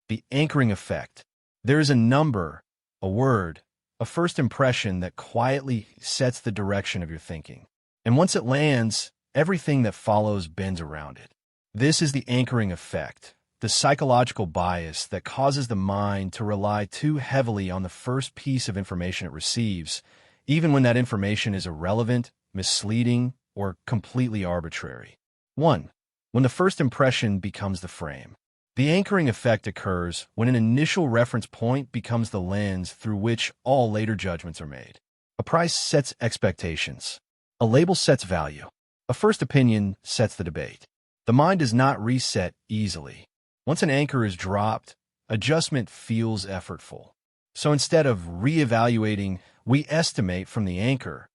The anchoring effect. There is a number, a word, a first impression that quietly sets the direction of your thinking. And once it lands, everything that follows bends around it. This is the anchoring effect, the psychological bias that causes the mind to rely too heavily on the first piece of information it receives, even when that information is irrelevant, misleading, or completely arbitrary. 1. When the first impression becomes the frame. The anchoring effect occurs when an initial reference point becomes the lens through which all later judgments are made. A price sets expectations. A label sets value. A first opinion sets the debate. The mind does not reset easily. Once an anchor is dropped, adjustment feels effortful. So instead of reevaluating, we estimate from the anchor,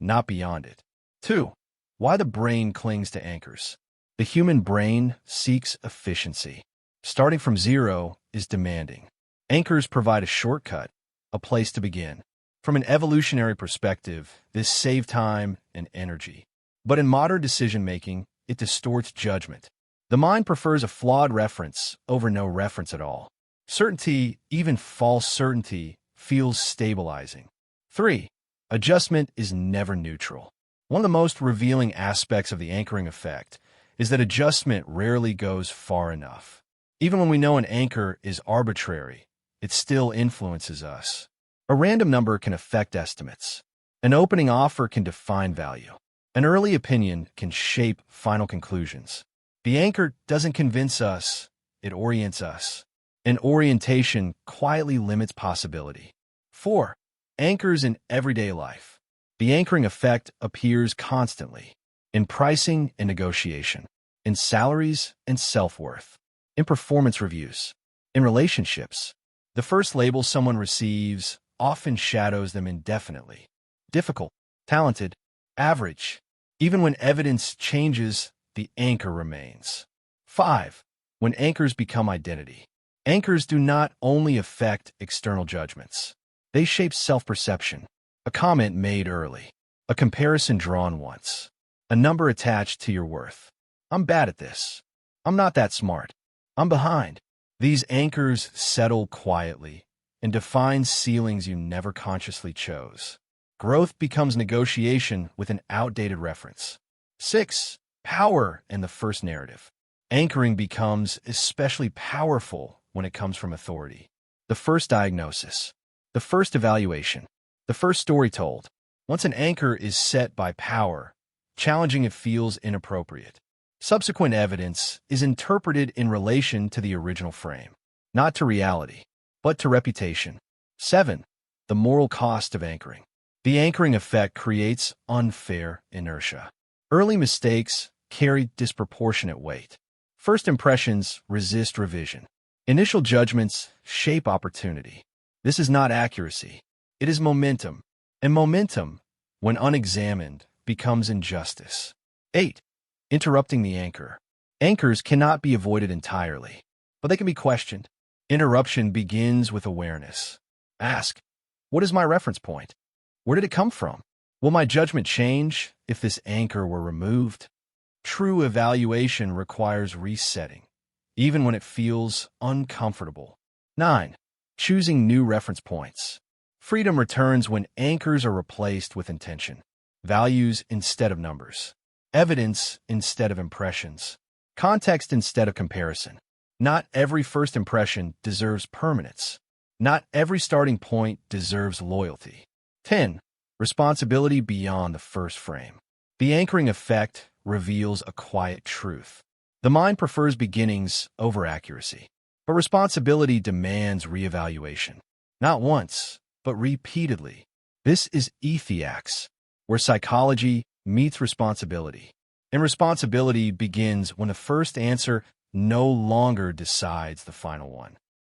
not beyond it. 2. Why the brain clings to anchors. The human brain seeks efficiency. Starting from zero is demanding. Anchors provide a shortcut, a place to begin. From an evolutionary perspective, this saves time and energy. But in modern decision-making, it distorts judgment. The mind prefers a flawed reference over no reference at all. Certainty, even false certainty, feels stabilizing. 3. Adjustment is never neutral. One of the most revealing aspects of the anchoring effect is that adjustment rarely goes far enough. Even when we know an anchor is arbitrary, it still influences us. A random number can affect estimates. An opening offer can define value. An early opinion can shape final conclusions. The anchor doesn't convince us, it orients us. And orientation quietly limits possibility. 4. Anchors in everyday life. The anchoring effect appears constantly in pricing and negotiation, in salaries and self-worth, in performance reviews, in relationships. The first label someone receives often shadows them indefinitely. Difficult, talented, average. Even when evidence changes, the anchor remains. 5. When anchors become identity. Anchors do not only affect external judgments. They shape self-perception. A comment made early. A comparison drawn once. A number attached to your worth. I'm bad at this. I'm not that smart. I'm behind. These anchors settle quietly and define ceilings you never consciously chose. Growth becomes negotiation with an outdated reference. 6. Power and the first narrative. Anchoring becomes especially powerful when it comes from authority. The first diagnosis. The first evaluation. The first story told. Once an anchor is set by power, challenging it feels inappropriate. Subsequent evidence is interpreted in relation to the original frame, not to reality, but to reputation. 7. The moral cost of anchoring. The anchoring effect creates unfair inertia. Early mistakes carry disproportionate weight. First impressions resist revision. Initial judgments shape opportunity. This is not accuracy. It is momentum. And momentum, when unexamined, becomes injustice. 8. Interrupting the anchor. Anchors cannot be avoided entirely, but they can be questioned. Interruption begins with awareness. Ask, what is my reference point? Where did it come from? Will my judgment change if this anchor were removed? True evaluation requires resetting, even when it feels uncomfortable. 9. Choosing new reference points. Freedom returns when anchors are replaced with intention, values instead of numbers, evidence instead of impressions, context instead of comparison. Not every first impression deserves permanence. Not every starting point deserves loyalty. 10. Responsibility beyond the first frame. The anchoring effect reveals a quiet truth. The mind prefers beginnings over accuracy, but responsibility demands reevaluation. Not once, but repeatedly. This is Ethiax, where psychology meets responsibility. And responsibility begins when the first answer no longer decides the final one.